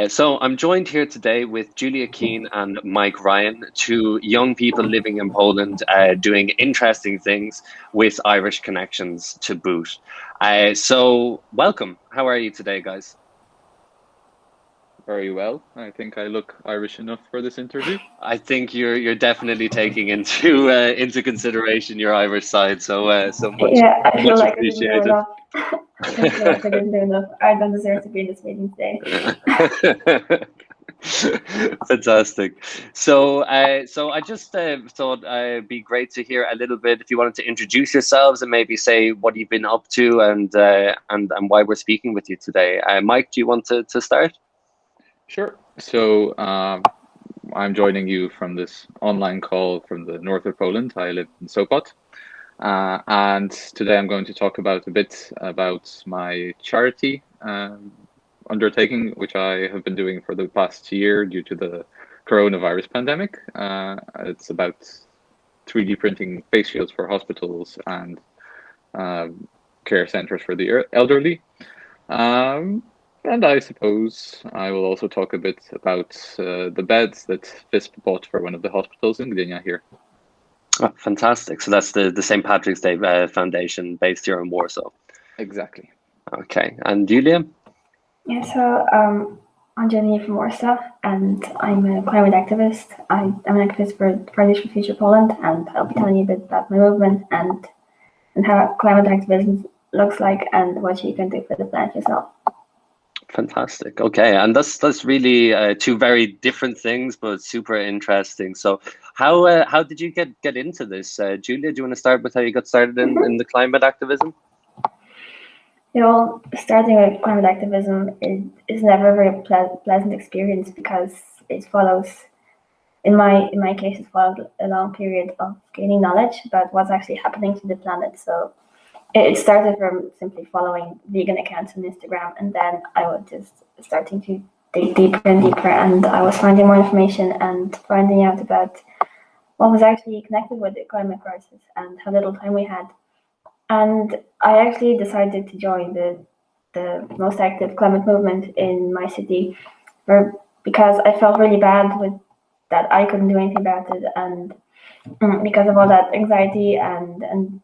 So I'm joined here today with Julia Keane and Mike Ryan, two young people living in Poland, doing interesting things with Irish connections to boot. So welcome. How are you today, guys? Very well. I think I look Irish enough for this interview. I think you're definitely taking into consideration your Irish side. So much Yeah, I feel much like I didn't do appreciated. enough. I feel like I didn't do enough. I don't deserve to be in this meeting today. Fantastic. So I just thought it'd be great to hear a little bit if you wanted to introduce yourselves and maybe say what you've been up to and why we're speaking with you today. Mike, do you want to start? Sure. So I'm joining you from this online call from the north of Poland. I live in Sopot. And today I'm going to talk about a bit about my charity undertaking, which I have been doing for the past year due to the coronavirus pandemic. It's about 3D printing face shields for hospitals and um, care centers for the elderly. Um, and I suppose I will also talk a bit about the beds that FISP bought for one of the hospitals in Gdynia here. Oh, fantastic. So that's the St. Patrick's Day Foundation based here in Warsaw. Exactly. Okay. And Julia? Yeah, I'm Jenny from Warsaw, and I'm a climate activist. I'm an activist for Fridays for Future Poland, and I'll be telling you a bit about my movement and how climate activism looks like and what you can do for the planet yourself. Fantastic. Okay, and that's really two very different things, but super interesting. So, how did you get into this, Julia? Do you want to start with how you got started in the climate activism? Starting with climate activism is never a very pleasant experience because it follows, in my case, it followed a long period of gaining knowledge about what's actually happening to the planet. So it started from simply following vegan accounts on Instagram, and then I was just starting to dig deeper and deeper, and I was finding more information and finding out about what was actually connected with the climate crisis and how little time we had. And I actually decided to join the most active climate movement in my city, because I felt really bad with that I couldn't do anything about it, and because of all that anxiety and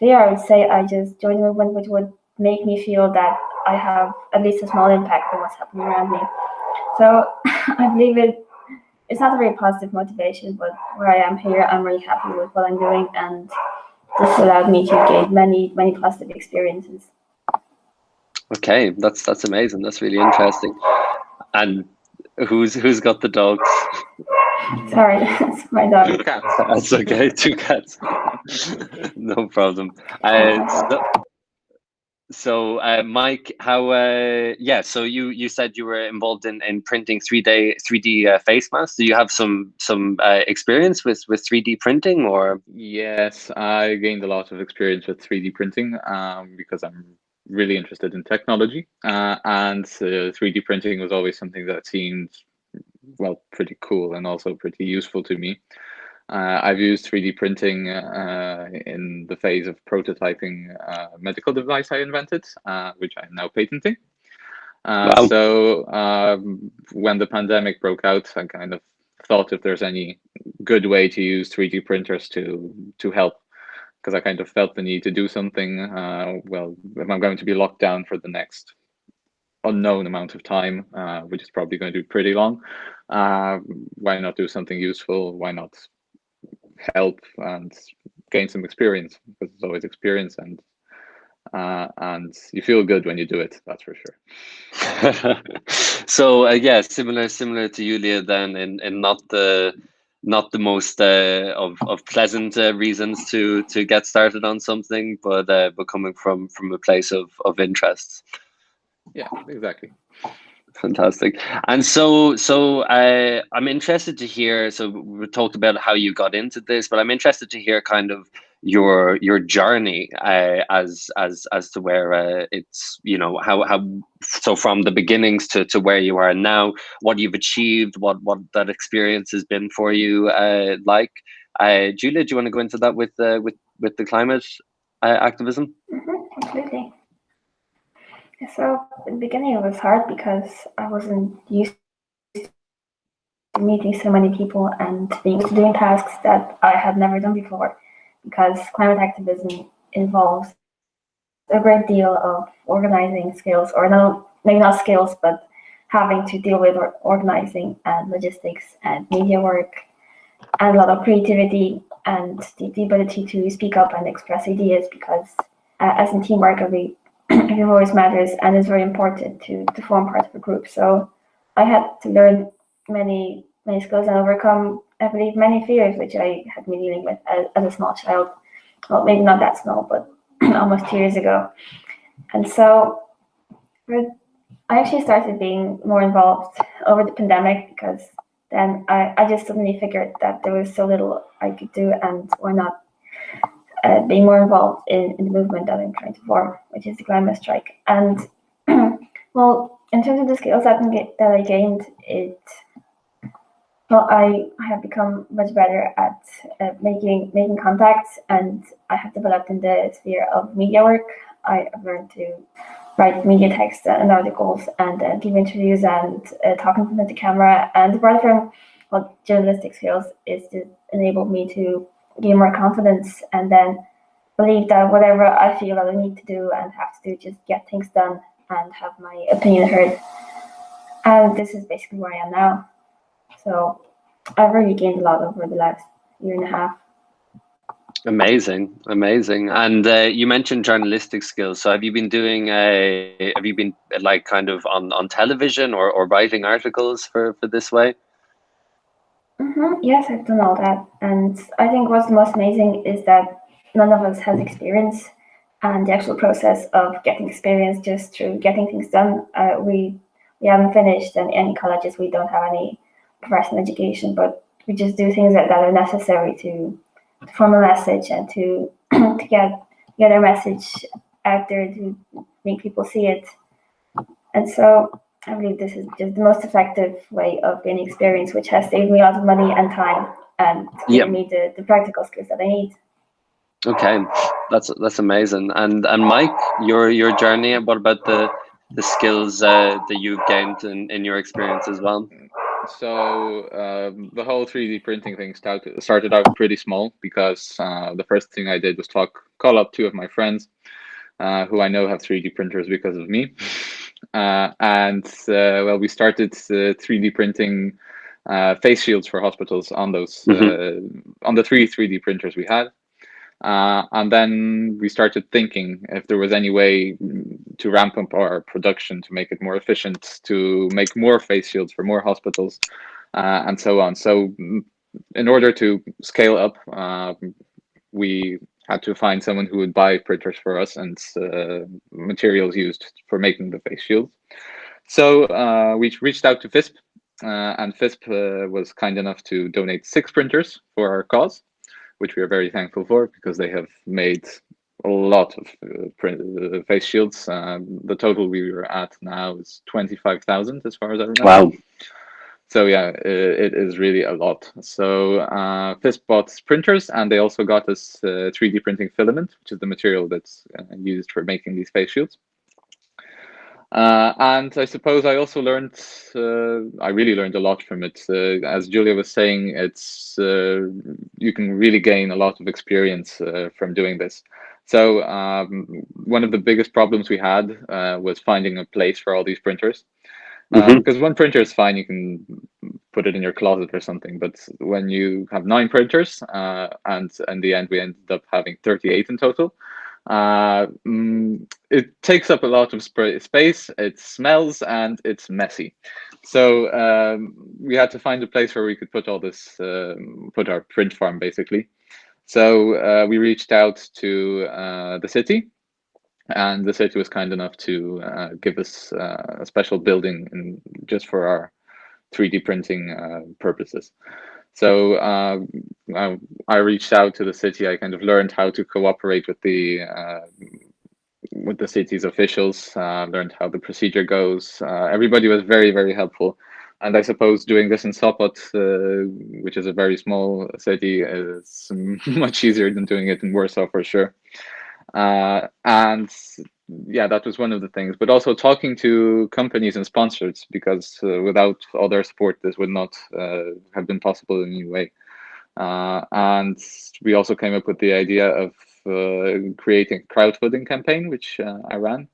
fear, I would say I just joined a movement which would make me feel that I have at least a small impact on what's happening around me. So I believe it's not a very positive motivation, but where I am here, I'm really happy with what I'm doing, and this allowed me to gain many positive experiences. Okay, that's amazing. That's really interesting. And who's got the dogs? Sorry, that's my Two dog. cats. That's okay. Two cats. No problem. Oh my So, god. Mike, how? Yeah. So you said you were involved in printing 3D face masks. Do you have some experience with 3D printing or? Yes, I gained a lot of experience with 3D printing because I'm really interested in technology. And 3D printing was always something that seemed, well, pretty cool and also pretty useful to me. I've used 3D printing in the phase of prototyping a medical device I invented, which I'm now patenting. Wow. When the pandemic broke out, I kind of thought if there's any good way to use 3D printers to help, because I kind of felt the need to do something. Well, if I'm going to be locked down for the next unknown amount of time, which is probably going to be pretty long, uh, why not do something useful? Why not help and gain some experience? Because it's always experience, and you feel good when you do it. That's for sure. So yeah, similar to Julia then, in not the most of pleasant reasons to get started on something, but coming from a place of interest. Yeah, exactly. Fantastic. And so I'm interested to hear. So we talked about how you got into this, but I'm interested to hear kind of your journey as to where it's how so from the beginnings to where you are now, what you've achieved, what that experience has been for you. Julia, do you want to go into that with the climate activism? Absolutely. So in the beginning it was hard because I wasn't used to meeting so many people and being doing tasks that I had never done before, because climate activism involves a great deal of organizing skills, or no, maybe not skills, but having to deal with organizing and logistics and media work and a lot of creativity and the ability to speak up and express ideas, because as in teamwork, every voice matters and is very important to form part of a group. So I had to learn many skills and overcome, I believe, many fears which I had been dealing with as a small child. Well, maybe not that small, but almost 2 years ago. And so I actually started being more involved over the pandemic, because then I just suddenly figured that there was so little I could do, and why not being more involved in the movement that I'm trying to form, which is the climate strike. And well, in terms of the skills that I gained, I have become much better at making contacts, and I have developed in the sphere of media work. I have learned to write media text and articles and give interviews and talk in front of the camera. And apart from journalistic skills, is to enable me to gain more confidence and then believe that whatever I feel that I need to do and have to do, just get things done and have my opinion heard. And this is basically where I am now. So I've really gained a lot over the last year and a half. Amazing, amazing. And you mentioned journalistic skills. So have you been doing have you been like kind of on television or writing articles for this way? Yes, I've done all that. And I think what's most amazing is that none of us has experience, and the actual process of getting experience just through getting things done. We haven't finished any colleges. We don't have any professional education, but we just do things that are necessary to form a message and to to get our message out there to make people see it. And so I believe this is just the most effective way of gaining experience, which has saved me a lot of money and time and given me the practical skills that I need. Okay, that's amazing. And Mike, your journey. What about the skills that you've gained in your experience as well? So the whole 3D printing thing started out pretty small, because the first thing I did was call up two of my friends who I know have 3D printers because of me. Well, we started 3D printing face shields for hospitals on those on the three 3D printers we had. And then we started thinking if there was any way to ramp up our production to make it more efficient, to make more face shields for more hospitals, and so on. So in order to scale up, we had to find someone who would buy printers for us and materials used for making the face shields. So we reached out to FISP, and FISP was kind enough to donate 6 printers for our cause, which we are very thankful for, because they have made a lot of face shields. The total we are at now is 25,000, as far as I remember. Wow. So yeah, it is really a lot. So FISP bought printers, and they also got us 3D printing filament, which is the material that's used for making these face shields. And I suppose I also learned, I really learned a lot from it. As Julia was saying, it's you can really gain a lot of experience from doing this. So one of the biggest problems we had was finding a place for all these printers. Because one printer is fine, you can put it in your closet or something. But when you have 9 printers, and in the end we ended up having 38 in total, it takes up a lot of space, it smells, and it's messy. So we had to find a place where we could put all this, put our print farm basically. So we reached out to the city, and the city was kind enough to give us a special building just for our 3D printing purposes. So I reached out to the city. I kind of learned how to cooperate with the city's officials, learned how the procedure goes. Everybody was very, very helpful. And I suppose doing this in Sopot, which is a very small city, is much easier than doing it in Warsaw, for sure. And yeah, that was one of the things. But also talking to companies and sponsors, because without all their support, this would not have been possible in any way. And we also came up with the idea of creating a crowdfunding campaign, which I ran.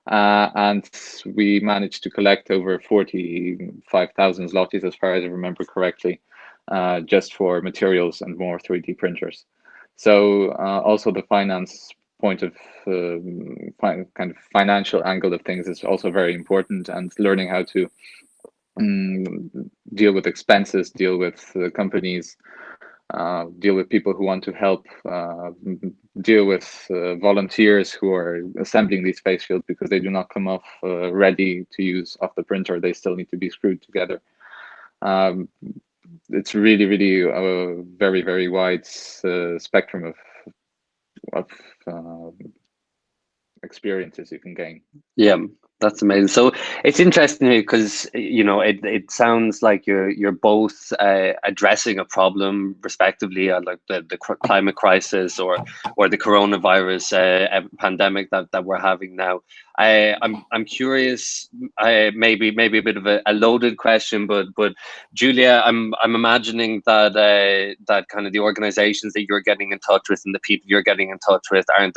And we managed to collect over 45,000 zlotys, as far as I remember correctly, just for materials and more 3D printers. So also the finance point of kind of financial angle of things is also very important, and learning how to deal with expenses, deal with companies, deal with people who want to help, deal with volunteers who are assembling these face shields, because they do not come off ready to use off the printer. They still need to be screwed together. It's really, really a very, very wide spectrum of experiences you can gain. Yeah, that's amazing. So it's interesting because it sounds like you're both addressing a problem respectively, like the climate crisis or the coronavirus pandemic that we're having now. I'm curious. Maybe a bit of a loaded question, but Julia, I'm imagining that that kind of the organizations that you're getting in touch with and the people you're getting in touch with aren't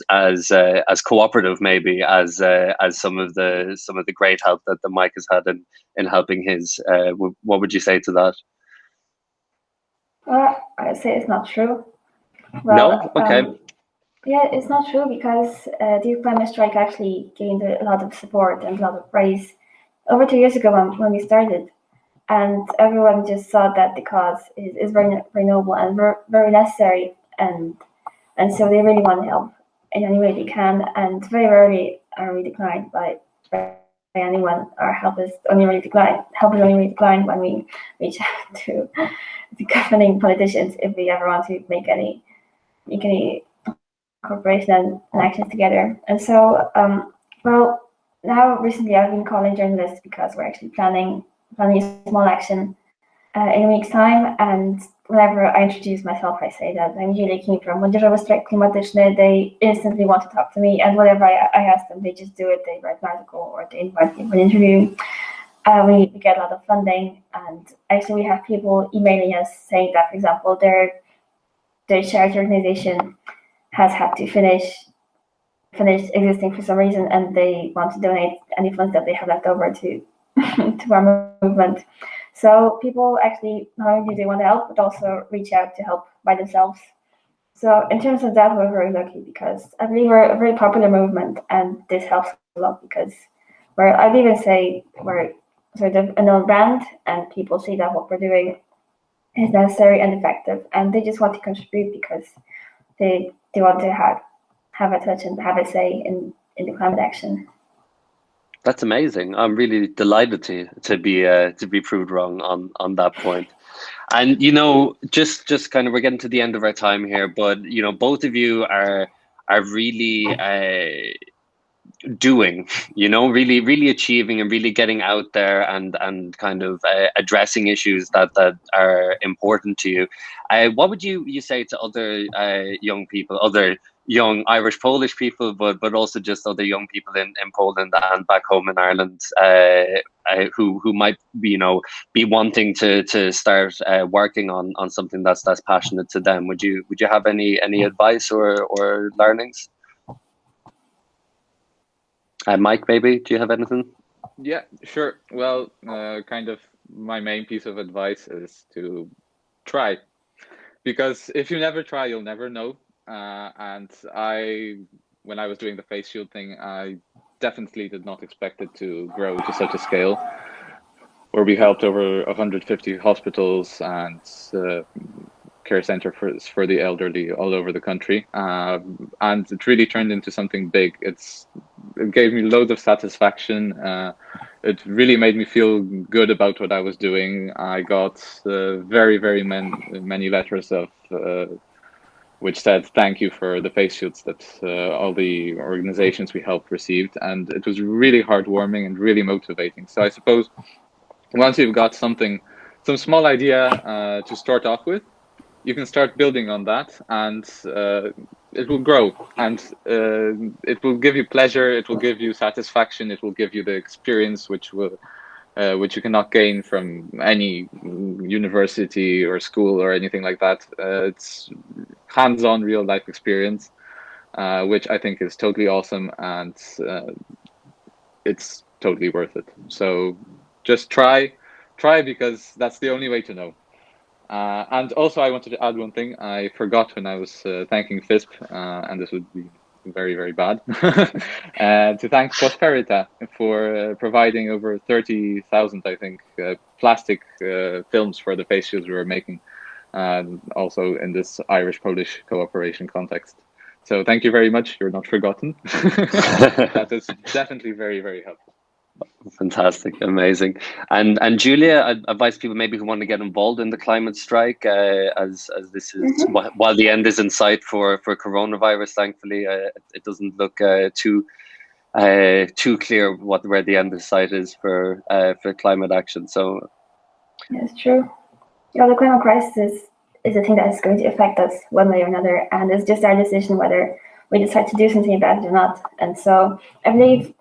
as cooperative maybe as some of the great help that the Mike has had in helping his. What would you say to that? Well, I say it's not true. Well, no? Okay. Yeah, it's not true, because the climate strike actually gained a lot of support and a lot of praise over 2 years ago when we started, and everyone just saw that the cause is very, very noble and very, very necessary, and so they really want to help in any way they can, and very rarely are we declined by anyone. Our help is only really declined. Help is only really declined when we reach out to the governing politicians if we ever want to make any cooperation and actions together. And so, well, now recently I've been calling journalists because we're actually planning a small action in a week's time. And whenever I introduce myself, I say that I'm Julia Keen from Młodzieżowy Strajk Klimatyczny. They instantly want to talk to me, and whatever I ask them, they just do it. They write an article or they invite me for an interview. We get a lot of funding, and actually we have people emailing us saying that, for example, their charity organization has had to finish existing for some reason, and they want to donate any funds that they have left over to to our movement. So people actually not only do they want to help, but also reach out to help by themselves. So in terms of that, we're very lucky, because I believe we're a very popular movement, and this helps a lot, because I'd even say we're sort of a known brand, and people see that what we're doing is necessary and effective, and they just want to contribute because they want to have a touch and have a say in the climate action. That's amazing. I'm really delighted to be proved wrong on that point. And just kind of, we're getting to the end of our time here, but both of you are really doing, really achieving and really getting out there and kind of addressing issues that are important to you. What would you say to other young people, other young Irish Polish people, but also just other young people in Poland and back home in Ireland who might be wanting to start working on something that's passionate to them? Would you have any advice or learnings? Mike, maybe, do you have anything? Yeah, sure. Well, kind of my main piece of advice is to try, because if you never try, you'll never know. And when I was doing the face shield thing, I definitely did not expect it to grow to such a scale, where we helped over 150 hospitals and care center for the elderly all over the country, and it really turned into something big. It gave me loads of satisfaction. It really made me feel good about what I was doing. I got very, very many letters of which said thank you for the face shields that all the organizations we helped received, and it was really heartwarming and really motivating. So I suppose once you've got some small idea to start off with, you can start building on that, and it will grow, and it will give you pleasure. It will give you satisfaction. It will give you the experience which you cannot gain from any university or school or anything like that. It's hands-on, real-life experience, which I think is totally awesome, and it's totally worth it. So just try because that's the only way to know. And also, I wanted to add one thing. I forgot when I was thanking FISP, and this would be very, very bad, to thank Prosperita for providing over 30,000, I think, plastic films for the face shields we were making, also in this Irish-Polish cooperation context. So thank you very much. You're not forgotten. That is definitely very, very helpful. Fantastic, amazing. And Julia, I'd advise people maybe who want to get involved in the climate strike, as this is while the end is in sight for coronavirus. Thankfully, it doesn't look too clear where the end in sight is for climate action. So yeah, it's true. Yeah, the climate crisis is a thing that is going to affect us one way or another, and it's just our decision whether we decide to do something about it or not. And so I believe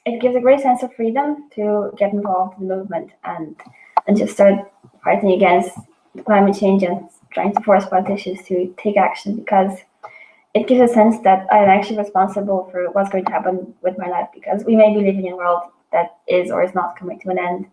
it gives a great sense of freedom to get involved in the movement and just start fighting against climate change and trying to force politicians to take action, because it gives a sense that I'm actually responsible for what's going to happen with my life, because we may be living in a world that is or is not coming to an end.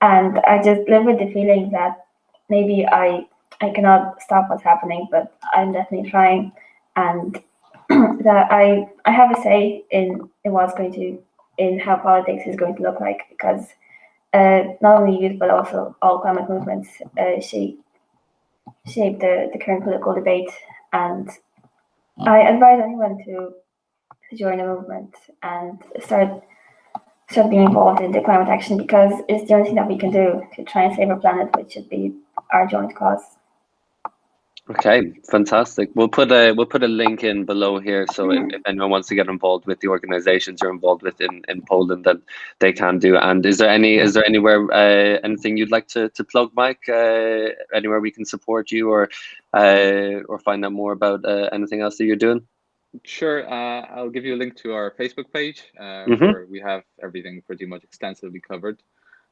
And I just live with the feeling that maybe I cannot stop what's happening, but I'm definitely trying, and that I have a say in what's going to, in how politics is going to look like, because not only youth but also all climate movements shape the current political debate. And I advise anyone to join a movement and start being involved in the climate action, because it's the only thing that we can do to try and save our planet, which should be our joint cause. Okay, fantastic. We'll put a link in below here, so if anyone wants to get involved with the organizations you're involved with in Poland, then they can do. And is there anywhere anything you'd like to plug, Mike? Anywhere we can support you or find out more about anything else that you're doing? Sure. I'll give you a link to our Facebook page, where we have everything pretty much extensively covered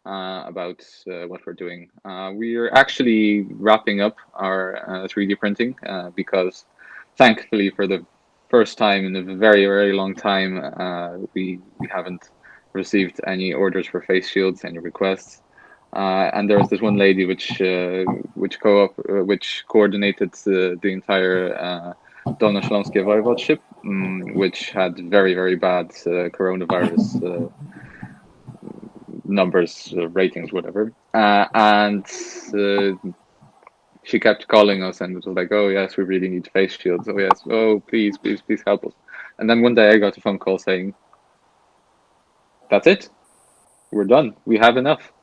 about what we're doing. We are actually wrapping up our 3D printing because, thankfully, for the first time in a very, very long time, we haven't received any orders for face shields, any requests. And there was this one lady which coordinated the entire Dolnośląskie Voivodeship, which had very, very bad coronavirus numbers, ratings, whatever. And she kept calling us and it was like, oh yes, we really need face shields. Oh yes, oh please, please, please help us. And then one day I got a phone call saying, that's it, we're done, we have enough.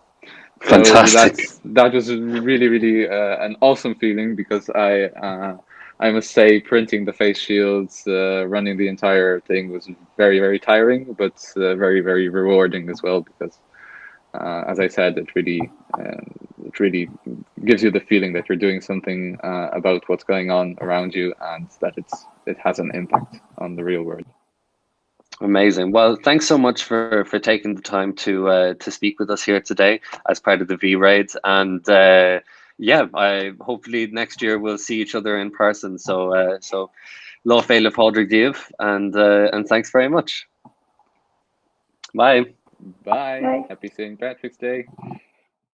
Fantastic. So that was really, really an awesome feeling, because I must say, printing the face shields, running the entire thing was very, very tiring, but very, very rewarding as well, because as I said, it really gives you the feeling that you're doing something about what's going on around you, and that it has an impact on the real world. Amazing. Well, thanks so much for taking the time to speak with us here today as part of the V-Raid. And yeah, hopefully next year we'll see each other in person. So Lá Féile Pádraig Díobh, and thanks very much. Bye. Bye. Happy St. Patrick's Day.